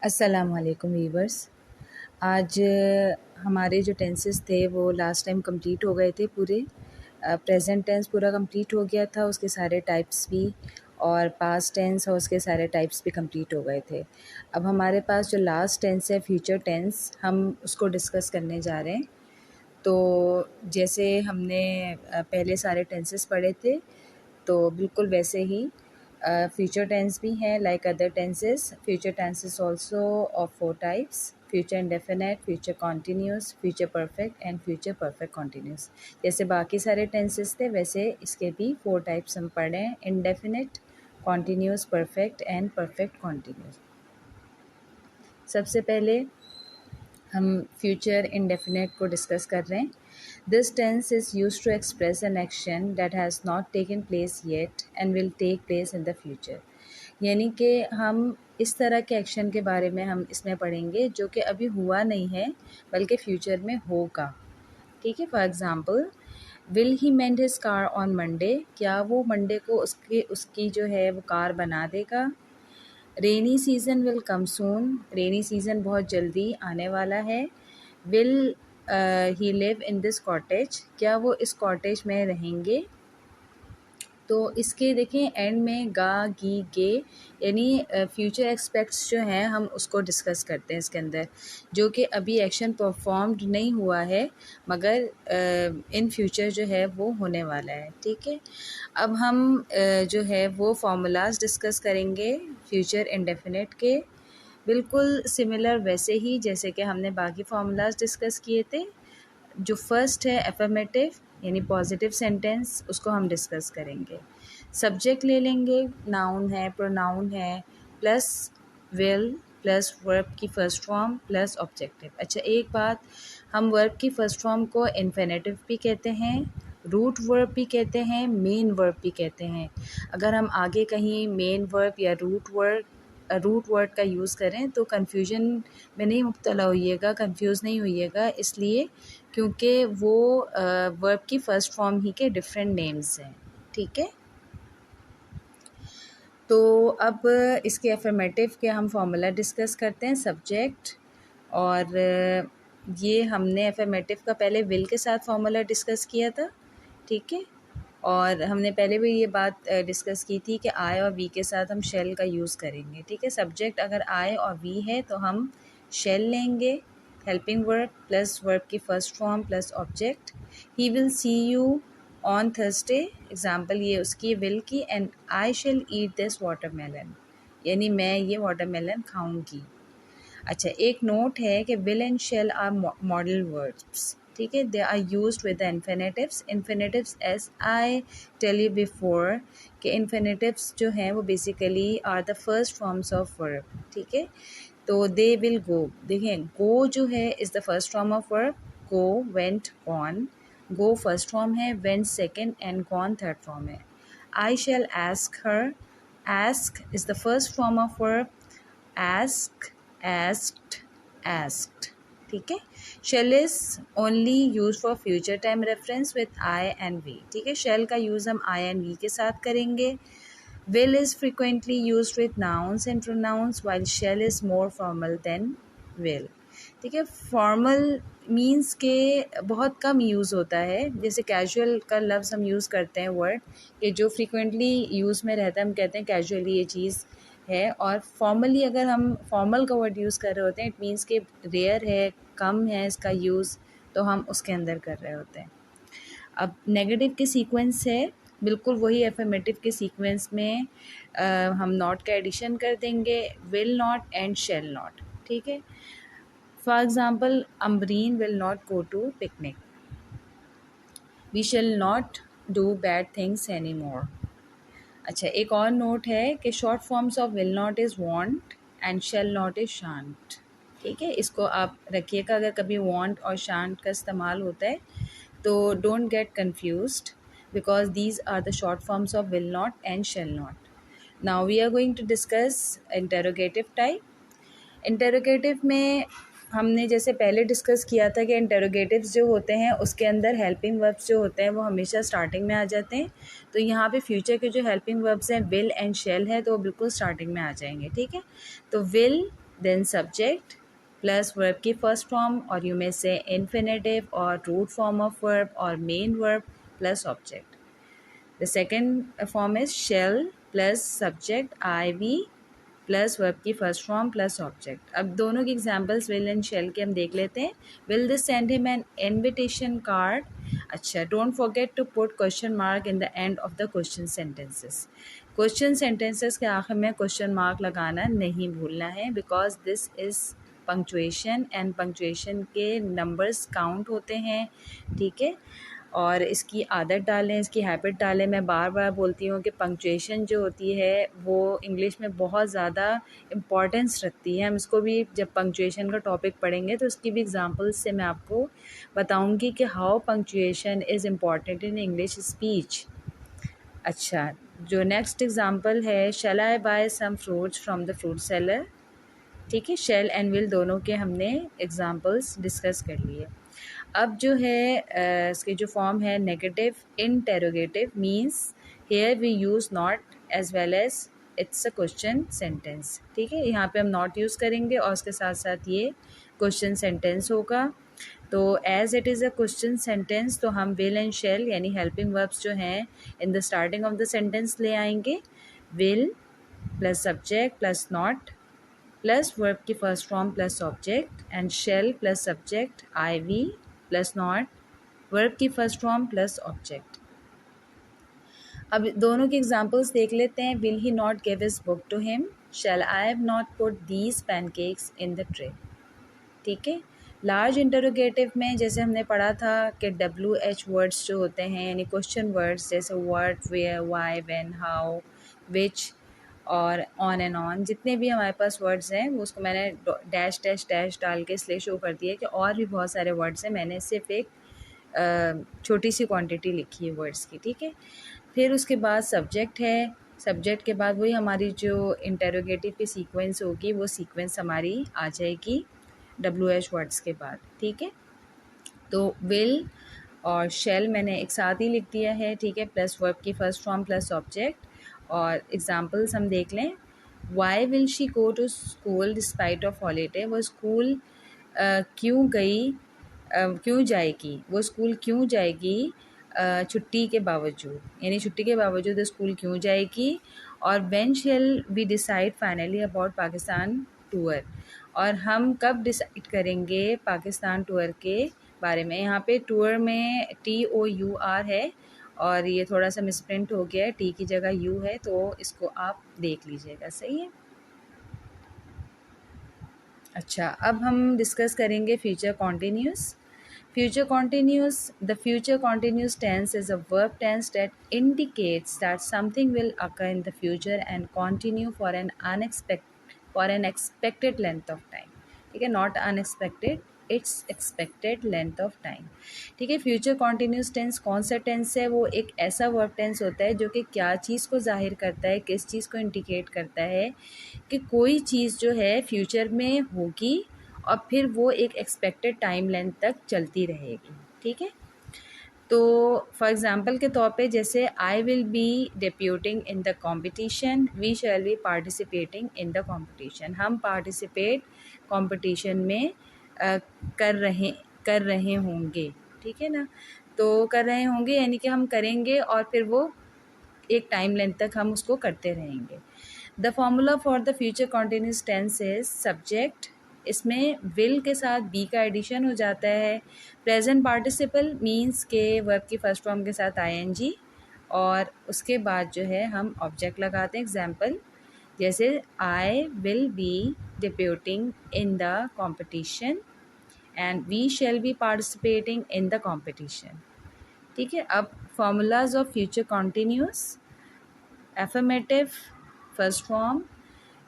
अस्सलाम वालेकुम वीवर्स। आज हमारे जो टेंसेस थे वो लास्ट टाइम कंप्लीट हो गए थे पूरे। प्रेजेंट टेंस पूरा कंप्लीट हो गया था, उसके सारे टाइप्स भी, और पास्ट टेंस और उसके सारे टाइप्स भी कंप्लीट हो गए थे। अब हमारे पास जो लास्ट टेंस है फ्यूचर टेंस, हम उसको डिस्कस करने जा रहे हैं। तो जैसे हमने पहले सारे टेंसेस पढ़े थे, तो बिल्कुल वैसे ही फ्यूचर टेंस भी हैं like other tenses. Future tenses also of 4 types: future indefinite, future continuous, future perfect and future perfect continuous. जैसे बाकी सारे टेंसेस थे वैसे इसके भी 4 टाइप्स हम पढ़े हैं: indefinite, continuous, perfect and perfect continuous. सबसे पहले हम फ्यूचर इंडेफिनिट को डिस्कस कर रहे हैं। This tense is used to express an action that has not taken place yet and will take place in the future. यानी कि हम इस तरह के एक्शन के बारे में हम इसमें पढ़ेंगे जो कि अभी हुआ नहीं है बल्कि फ्यूचर में होगा। ठीक है, for example, will he mend his car on Monday, क्या वो मंडे को उसकी जो है वो कार बना देगा। Rainy season will come soon, rainy season बहुत जल्दी आने वाला है। Will he live in this cottage, क्या वो इस कॉटेज में रहेंगे। तो इसके देखें एंड में गा, गी, गे, यानी फ्यूचर एक्सपेक्ट्स जो हैं हम उसको डिस्कस करते हैं इसके अंदर, जो कि अभी एक्शन परफॉर्म्ड नहीं हुआ है मगर इन फ्यूचर जो है वो होने वाला है। ठीक है, अब हम जो है वो फार्मूलाज डिस्कस करेंगे फ्यूचर इंडेफिनिट के, बिल्कुल सिमिलर वैसे ही जैसे कि हमने बाकी फार्मूलाज डिस्कस किए थे। जो फर्स्ट है एफर्मेटिव यानी पॉजिटिव सेंटेंस, उसको हम डिस्कस करेंगे। सब्जेक्ट ले लेंगे, नाउन है, प्रोनाउन है, प्लस विल प्लस वर्ब की फर्स्ट फॉर्म प्लस ऑब्जेक्टिव। अच्छा, एक बात, हम वर्ब की फर्स्ट फॉर्म को इन्फिनेटिव भी कहते हैं, रूट वर्ब भी कहते हैं, मेन वर्ब भी कहते हैं। अगर हम आगे कहीं मेन वर्ब या रूट वर्ड का यूज़ करें तो कन्फ्यूजन में नहीं मुब्तला होइएगा, कंफ्यूज नहीं होइएगा, इसलिए क्योंकि वो वर्ब की फ़र्स्ट फॉर्म ही के डिफरेंट नेम्स हैं। ठीक है, तो अब इसके अफर्मेटिव के हम फार्मूला डिस्कस करते हैं। सब्जेक्ट, और ये हमने अफर्मेटिव का पहले विल के साथ फार्मूला डिस्कस किया था। ठीक है, और हमने पहले भी ये बात डिस्कस की थी कि आई और वी के साथ हम शेल का यूज़ करेंगे। ठीक है, सब्जेक्ट अगर आई और वी है तो हम शेल लेंगे, हेल्पिंग वर्ब प्लस वर्ब की first form plus object. He will see you on Thursday, example ये उसकी विल की, and I shall eat this watermelon, यानी मैं ये वाटरमेलन खाऊंगी। अच्छा, एक नोट है कि will and shall are modal verbs. ठीक है, they are used with the infinitives. Infinitives as I tell you before कि इन्फिनेटिव्स जो हैं वो basically are the first forms of verb. ठीक है, तो दे विल गो, देखें गो जो है is the first form of verb, go, went, gone. Go first form है, went second and gone third form है। I shall ask her, ask is the first form of verb, ask, asked, asked. ठीक है, shall is only used for future time reference with I and we. ठीक है, shall का use हम I and we के साथ करेंगे। will is frequently used with nouns and pronouns while shall is more formal than will. ठीक है, formal means के बहुत कम यूज़ होता है, जैसे कैजुअल का लफ्ज़ हम यूज़ करते हैं वर्ड, कि जो फ्रीक्वेंटली यूज़ में रहता है हम कहते हैं कैजुअली ये चीज़ है, और फॉर्मली अगर हम फॉर्मल का वर्ड यूज़ कर रहे होते हैं इट मीन्स के रेयर है, कम है इसका यूज़, तो हम उसके अंदर कर रहे होते हैं। अब नेगेटिव के सीक्वेंस है बिल्कुल वही एफर्मेटिव के सीक्वेंस में हम नॉट का एडिशन कर देंगे, will not and shall not. ठीक है, for example, Ambreen will not go to picnic, we shall not do bad things any more. अच्छा, एक और नोट है कि short forms of will not is won't and shall not is shan't. ठीक है, इसको आप रखिएगा, अगर कभी वांट और शांट का इस्तेमाल होता है तो don't get confused because these are the short forms of will not and shall not. Now we are going to discuss interrogative type. Interrogative में हमने जैसे पहले डिस्कस किया था कि इंटरोगेटिव्स जो होते हैं उसके अंदर हेल्पिंग वर्ब्स जो होते हैं वो हमेशा स्टार्टिंग में आ जाते हैं। तो यहाँ पे फ्यूचर के जो हेल्पिंग वर्ब्स हैं विल एंड शेल है तो वो बिल्कुल स्टार्टिंग में आ जाएंगे। ठीक है, तो will, then subject plus verb की first form, or you may say infinitive or root form of verb or main verb plus object. The second form is shall plus subject IV plus verb की first form plus object. अब दोनों की examples will and shell के हम देख लेते हैं. Will this send him an invitation card. अच्छा, don't forget to put question mark in the end of the question sentences. Question sentences के आखिर में क्वेश्चन मार्क लगाना नहीं भूलना है, because this is punctuation and punctuation के नंबर्स काउंट होते हैं. ठीक है, और इसकी आदत डालें, इसकी हैबिट डालें. मैं बार बार बोलती हूँ कि पंक्चुएशन जो होती है वो इंग्लिश में बहुत ज़्यादा इम्पॉर्टेंस रखती है. हम इसको भी जब पंक्चुएशन का टॉपिक पढ़ेंगे तो उसकी भी एग्जांपल्स से मैं आपको बताऊँगी कि how punctuation is important in English speech. अच्छा, जो नेक्स्ट एग्जांपल है, shall I buy some fruits from the fruit seller. ठीक है, शेल एंड विल दोनों के हमने एग्जांपल्स डिस्कस कर लिए. अब जो है इसकी जो फॉर्म है negative interrogative, means here we use not as well as it's a question sentence. ठीक है, यहाँ पे हम नॉट यूज़ करेंगे और उसके साथ साथ ये क्वेश्चन सेंटेंस होगा. तो as it is a question sentence तो हम विल एंड शेल यानी हेल्पिंग वर्ब्स जो हैं in the starting of the sentence ले आएंगे. Will plus subject plus not plus verb की first form plus object, and shall plus subject IV plus not verb की first form plus object. अब दोनों के examples देख लेते हैं. Will he not give his book to him. Shall I have not put these pancakes in the tray. ठीक है, large interrogative में जैसे हमने पढ़ा था कि WH वर्ड्स जो होते हैं यानी क्वेश्चन वर्ड्स, जैसे what, where, why, when, how, which और ऑन एंड ऑन, जितने भी हमारे पास वर्ड्स हैं वो उसको मैंने डैश डैश डैश डाल के इसलिए शो कर दिया कि और भी बहुत सारे वर्ड्स हैं. मैंने सिर्फ एक छोटी सी क्वांटिटी लिखी है वर्ड्स की. ठीक है, फिर उसके बाद सब्जेक्ट है. सब्जेक्ट के बाद वही हमारी जो इंटेरोगेटिव की सीक्वेंस होगी वो सीक्वेंस हमारी आ जाएगी WH वर्ड्स के बाद. ठीक है, तो विल और शेल मैंने एक साथ ही लिख दिया है. ठीक है, प्लस वर्ब की फर्स्ट फॉर्म प्लस ऑब्जेक्ट. और एग्जांपल्स हम देख लें. Why will she go to school despite of holiday. वो स्कूल क्यों गई, क्यों जाएगी, वो स्कूल क्यों जाएगी छुट्टी के बावजूद, यानी छुट्टी के बावजूद स्कूल क्यों जाएगी. और when shall we decide finally about Pakistan tour. और हम कब डिसाइड करेंगे पाकिस्तान टूर के बारे में. यहाँ पे टूर में TOUR है और ये थोड़ा सा मिसप्रिंट हो गया है, टी की जगह यू है, तो इसको आप देख लीजिएगा. सही है. अच्छा, अब हम डिस्कस करेंगे future continuous. Future continuous. The future continuous tense is a verb tense that indicates that something will occur in the future and continue for an expected length of time. ठीक है, not unexpected, it's expected length of time. ठीक है, future continuous tense कौन सा tense है. वो एक ऐसा वर्ब टेंस होता है जो कि क्या चीज़ को जाहिर करता है, किस चीज़ को इंडिकेट करता है कि कोई चीज़ जो है फ्यूचर में होगी और फिर वो एक एक्सपेक्टेड टाइम लेंथ तक चलती रहेगी. ठीक है, तो फॉर एग्ज़ाम्पल के तौर पे जैसे I will be deputing in the competition, we shall be participating in the competition. हम पार्टिसिपेट कॉम्पिटिशन में कर रहे होंगे. ठीक है ना, तो कर रहे होंगे यानी कि हम करेंगे और फिर वो एक टाइम लेंथ तक हम उसको करते रहेंगे. The formula for the future continuous tense is subject, इसमें विल के साथ बी का एडिशन हो जाता है. प्रेजेंट पार्टिसिपल मीन्स के वर्ब की फर्स्ट फॉर्म के साथ ING और उसके बाद जो है हम ऑब्जेक्ट लगाते हैं. एग्जाम्पल जैसे I will be deputing in the competition and we shall be participating in the competition. ठीक है, अब formulas of future continuous. Affirmative first form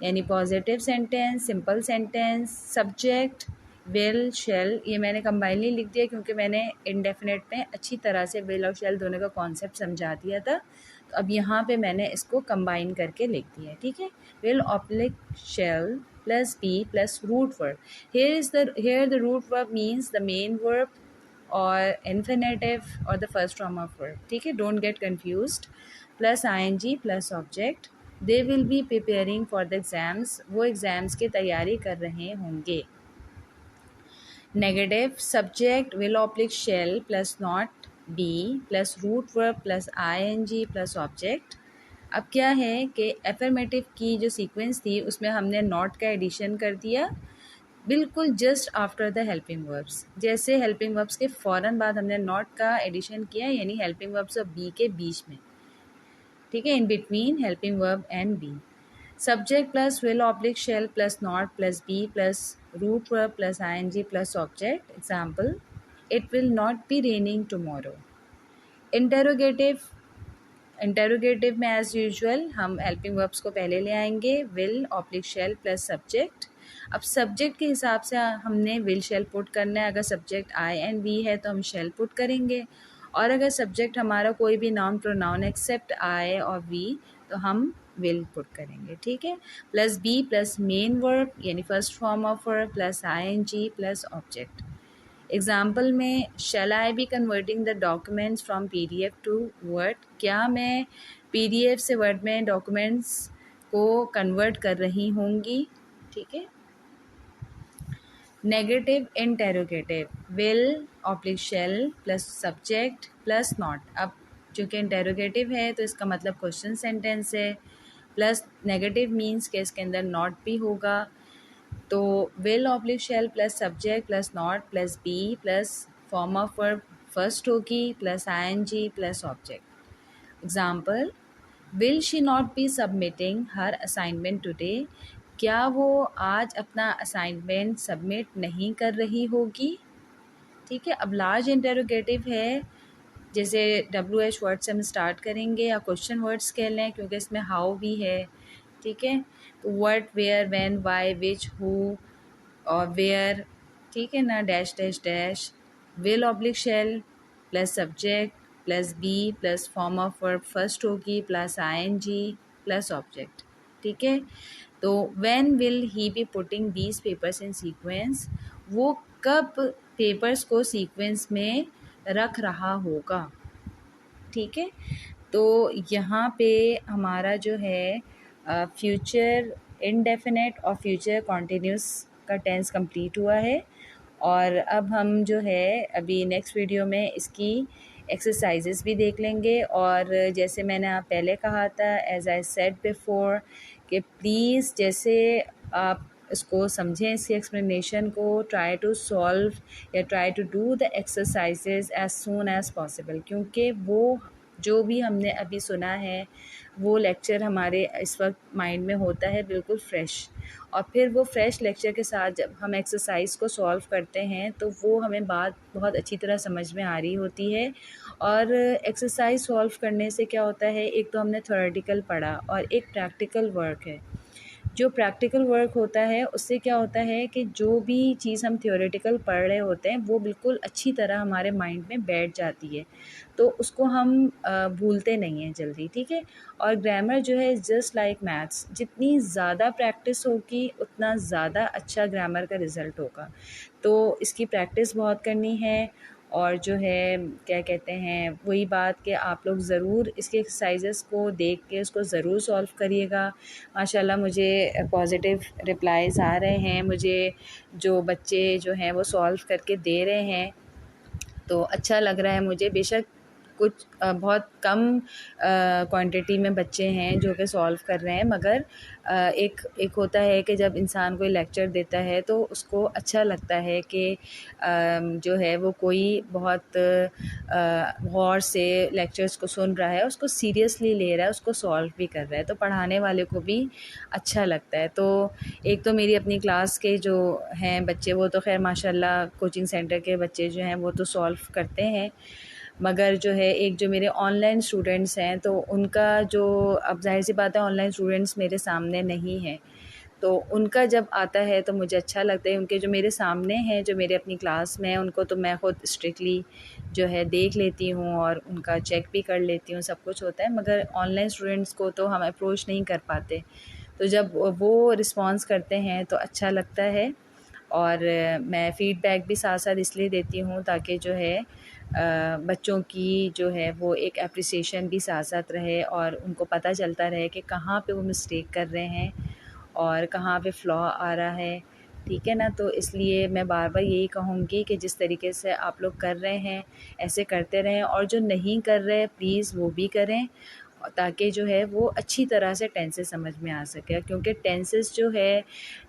यानी positive sentence, simple sentence, subject will shall. ये मैंने combinedly लिख दिया क्योंकि मैंने इंडेफिनेट में अच्छी तरह से विल और शेल दोनों का कॉन्सेप्ट समझा दिया था. तो अब यहाँ पे मैंने इसको कंबाइन करके लिख दिया है. ठीक है, will oblique shall plus be plus root verb. here the root verb means the main verb or infinitive or the first form of verb. ठीक है, don't get confused. Plus ING plus object they will be preparing for the exams, वो exams की तैयारी कर रहे होंगे। Negative, subject will oblique shall plus not be plus root verb plus ING plus object. अब क्या है कि एफर्मेटिव की जो सीक्वेंस थी उसमें हमने नॉट का एडिशन कर दिया बिल्कुल just after the helping verbs. जैसे हेल्पिंग वर्ब्स के फ़ौरन बाद हमने नॉट का एडिशन किया, यानी हेल्पिंग वर्ब्स और बी के बीच में, ठीक है, in between helping verb and be. Subject plus will oblique shall plus not plus be plus root verb plus ING plus object. Example, it will not be raining tomorrow. Interrogative, interrogative में as usual हम helping verbs को पहले ले आएंगे, will oblique shall plus subject. अब subject के हिसाब से हमने विल शेल पुट करना है। अगर सब्जेक्ट आई एंड वी है तो हम शेल पुट करेंगे, और अगर सब्जेक्ट हमारा कोई भी नाउन प्रोनाउन एक्सेप्ट आई और वी तो हम विल पुट करेंगे, ठीक है। Plus be plus main verb यानी first form of verb plus I N G plus object. Example में, shall I be converting the documents from PDF to word, क्या मैं PDF से वर्ड में डॉक्यूमेंट्स को कन्वर्ट कर रही होंगी, ठीक है। Negative interrogative, will oblique shall plus subject plus not. अब चूँकि इंटेरोगेटिव है तो इसका मतलब क्वेश्चन सेंटेंस है, प्लस नेगेटिव मीन्स कि इसके अंदर नॉट भी होगा, तो will oblique shall plus subject plus not plus be plus form of verb first होगी plus ING plus object. Example, will she not be submitting her assignment today, क्या वो आज अपना असाइनमेंट सबमिट नहीं कर रही होगी, ठीक है। अब लार्ज इंटेरोगेटिव है, जैसे WH वर्ड से हम स्टार्ट करेंगे, या क्वेश्चन वर्ड्स कह लें क्योंकि इसमें हाउ भी है, ठीक है। तो what, where, when, why, which, who और वेयर, ठीक है ना, dash dash dash. Will oblique shall plus subject plus be plus form of verb first होगी प्लस आईएनजी प्लस ऑब्जेक्ट, ठीक है। तो when will he be putting these papers in sequence, वो कब पेपर्स को सीक्वेंस में रख रहा होगा, ठीक है। तो यहाँ पे हमारा जो है फ्यूचर इंडेफिनेट और फ्यूचर कॉन्टिन्यूस का टेंस कंप्लीट हुआ है, और अब हम जो है अभी नेक्स्ट वीडियो में इसकी एक्सरसाइजेस भी देख लेंगे। और जैसे मैंने आप पहले कहा था, एज आई सेड बिफोर, कि प्लीज़ जैसे आप इसको समझें, इसकी एक्सप्लेनेशन को, ट्राई टू सॉल्व या try to do the exercises as soon as possible, क्योंकि वो जो भी हमने अभी सुना है वो लेक्चर हमारे इस वक्त माइंड में होता है बिल्कुल फ़्रेश, और फिर वो फ्रेश लेक्चर के साथ जब हम एक्सरसाइज को सॉल्व करते हैं तो वो हमें बात बहुत अच्छी तरह समझ में आ रही होती है। और एक्सरसाइज सॉल्व करने से क्या होता है, एक तो हमने थ्योरेटिकल पढ़ा और एक प्रैक्टिकल वर्क है। जो प्रैक्टिकल वर्क होता है उससे क्या होता है कि जो भी चीज़ हम थ्योरेटिकल पढ़ रहे होते हैं वो बिल्कुल अच्छी तरह हमारे माइंड में बैठ जाती है, तो उसको हम भूलते नहीं हैं जल्दी, ठीक है। और ग्रामर जो है जस्ट लाइक मैथ्स, जितनी ज़्यादा प्रैक्टिस होगी उतना ज़्यादा अच्छा ग्रामर का रिज़ल्ट होगा। तो इसकी प्रैक्टिस बहुत करनी है, और जो है क्या कहते हैं, वही बात कि आप लोग ज़रूर इसके एक्सरसाइजेस को देख के उसको ज़रूर सॉल्व करिएगा। माशाल्लाह मुझे पॉजिटिव रिप्लाईज़ आ रहे हैं, मुझे जो बच्चे जो हैं वो सॉल्व करके दे रहे हैं, तो अच्छा लग रहा है मुझे। बेशक कुछ बहुत कम क्वांटिटी में बच्चे हैं जो कि सॉल्व कर रहे हैं, मगर एक होता है कि जब इंसान कोई लेक्चर देता है तो उसको अच्छा लगता है कि जो है वो कोई बहुत गौर से लेक्चर्स को सुन रहा है, उसको सीरियसली ले रहा है, उसको सॉल्व भी कर रहा है, तो पढ़ाने वाले को भी अच्छा लगता है। तो एक तो मेरी अपनी क्लास के जो हैं बच्चे वो तो खैर माशाल्लाह कोचिंग सेंटर के बच्चे जो हैं वो तो सॉल्व करते हैं, मगर जो है एक जो मेरे ऑनलाइन स्टूडेंट्स हैं तो उनका जो, अब ज़ाहिर सी बात है ऑनलाइन स्टूडेंट्स मेरे सामने नहीं हैं, तो उनका जब आता है तो मुझे अच्छा लगता है। उनके जो मेरे सामने हैं, जो मेरे अपनी क्लास में हैं, उनको तो मैं ख़ुद स्ट्रिक्टली जो है देख लेती हूँ और उनका चेक भी कर लेती हूँ, सब कुछ होता है, मगर ऑनलाइन स्टूडेंट्स को तो हम अप्रोच नहीं कर पाते। तो जब वो रिस्पॉन्स करते हैं तो अच्छा लगता है, और मैं फ़ीडबैक भी साथ साथ इसलिए देती हूँ ताकि जो है बच्चों की जो है वो एक एप्रिसिएशन भी साथ साथ रहे और उनको पता चलता रहे कि कहाँ पे वो मिस्टेक कर रहे हैं और कहाँ पे फ्लॉ आ रहा है। ठीक है ना, तो इसलिए मैं बार बार यही कहूँगी कि जिस तरीके से आप लोग कर रहे हैं ऐसे करते रहें, और जो नहीं कर रहे प्लीज़ वो भी करें, ताकि जो है वो अच्छी तरह से टेंसेस समझ में आ सके। क्योंकि टेंसेस जो है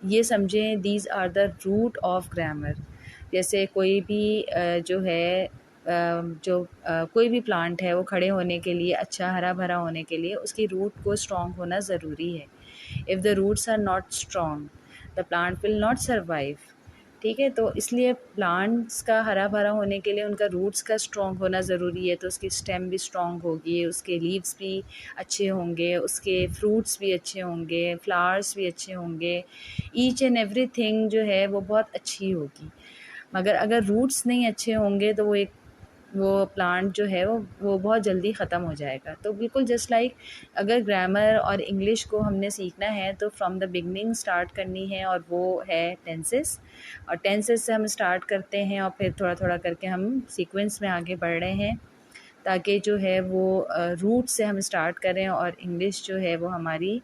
ये समझें these are the root of grammar. जैसे कोई भी जो है कोई भी प्लांट है वो खड़े होने के लिए, अच्छा हरा भरा होने के लिए उसकी रूट को स्ट्रॉन्ग होना ज़रूरी है। If the roots are not strong the plant will not survive. ठीक है, तो इसलिए प्लांट्स का हरा भरा होने के लिए उनका रूट्स का स्ट्रॉन्ग होना ज़रूरी है। तो उसकी स्टेम भी स्ट्रॉन्ग होगी, उसके लीव्स भी अच्छे होंगे, उसके फ्रूट्स भी अच्छे होंगे, फ्लावर्स भी अच्छे होंगे, ईच एंड एवरीथिंग जो है वो बहुत अच्छी होगी। मगर अगर रूट्स नहीं अच्छे होंगे तो वो प्लांट जो है वो बहुत जल्दी ख़त्म हो जाएगा। तो बिल्कुल जस्ट लाइक अगर ग्रामर और इंग्लिश को हमने सीखना है तो फ्रॉम द बिगनिंग स्टार्ट करनी है, और वो है टेंसेस। और टेंसेस से हम स्टार्ट करते हैं और फिर थोड़ा थोड़ा करके हम सीक्वेंस में आगे बढ़ रहे हैं, ताकि जो है वो रूट से हम स्टार्ट करें और इंग्लिश जो है वो हमारी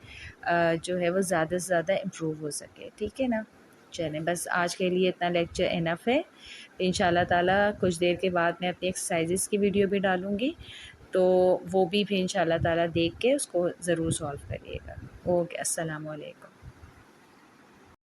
जो है वो ज़्यादा से ज़्यादा इम्प्रूव हो सके। ठीक है ना, चलें बस आज के लिए इतना लेक्चर इनफ है। इंशाल्लाह ताला कुछ देर के बाद मैं अपनी एक्सरसाइजेस की वीडियो भी डालूँगी, तो वो भी इंशाल्लाह ताला देख के उसको ज़रूर सॉल्व करिएगा। ओके, अस्सलाम वालेकुम।